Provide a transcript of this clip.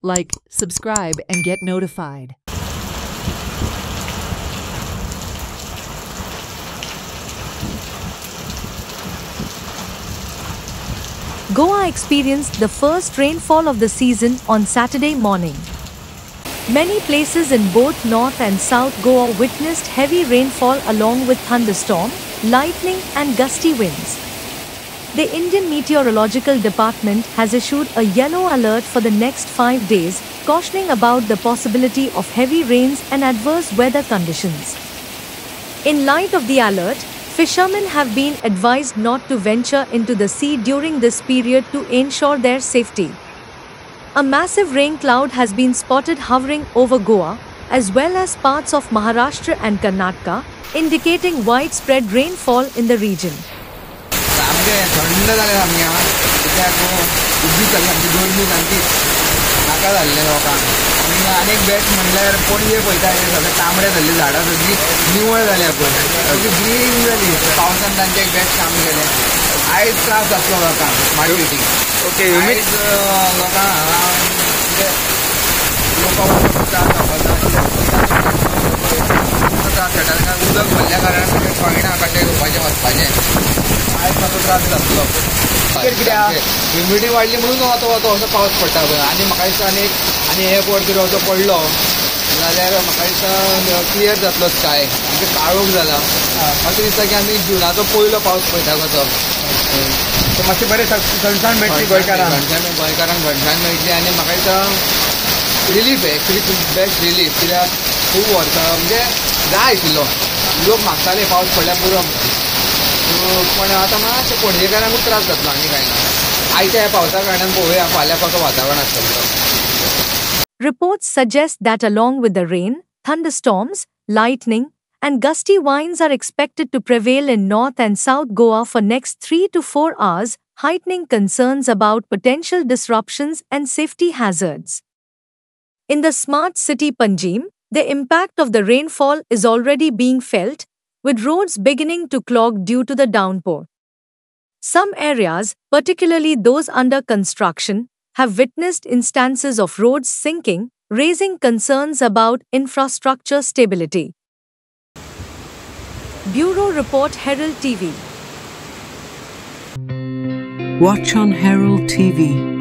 like, subscribe, and get notified. Goa experienced the first rainfall of the season on Saturday morning. Many places in both North and South Goa witnessed heavy rainfall along with thunderstorm, lightning and gusty winds. The Indian Meteorological Department has issued a yellow alert for the next 5 days, cautioning about the possibility of heavy rains and adverse weather conditions. In light of the alert, fishermen have been advised not to venture into the sea during this period to ensure their safety. A massive rain cloud has been spotted hovering over Goa, as well as parts of Maharashtra and Karnataka, indicating widespread rainfall in the region. थंड जालें आमगे कित्याक उद्दी चल्ली आमची गरमी सामकी नाका जाल्लें लोकांक आनी एक बेस्ट म्हणल्यार पणजे पळयता सगळे तांबडे जाल्ली झाडां सगळीं निवळ जाल्या पळय सगळी ग्रीन जाली पावसान तांचें एक बेस्ट काम केलें आयज त्रास जातलो लोकांक स्मार्ट सिटी ओके आयज लोकांक हांगा म्हणजे लोकांक त्रास जावपाचो त्रास जाता तांकां उदक भरल्या कारणान कळना कशें येवपाचें वचपाचें आयज मातसो त्रास जातलो कित्याक ह्युमिडिटी वाडली म्हणून असो पावस पडटा पळय आनी म्हाका दिसता आनी एक वर तरी असो पडलो जाल्यार म्हाका दिसता क्लियर जातलो स्काय म्हणजे काळोख जाला अशें दिसता की आमी जुनाचो पयलो पावस पळयता कसो मातशें बरें थंडसाण मेळटली गोंयकारांक थंडसाण मेळटली आनी म्हाका दिसता रिलीफ एक्चुली बेस्ट रिलीफ कित्याक खूब वर्सां म्हणजे जाय आशिल्लो लोक मागताले पावस पडल्यार पुरो पण आता मातशें पणजेकारांकूच त्रास जातलो आनी कांय ना आयच्या ह्या पावसा कारणान पळोवया फाल्यां कसो वातावरण आसतलो. Reports suggest that along with the rain, thunderstorms, lightning, and gusty winds are expected to prevail in North and South Goa for next 3 to 4 hours, heightening concerns about potential disruptions and safety hazards. In the smart city Panjim, the impact of the rainfall is already being felt, with roads beginning to clog due to the downpour. Some areas, particularly those under construction, have witnessed instances of roads sinking, raising concerns about infrastructure stability. Bureau Report, Herald TV. Watch on Herald TV.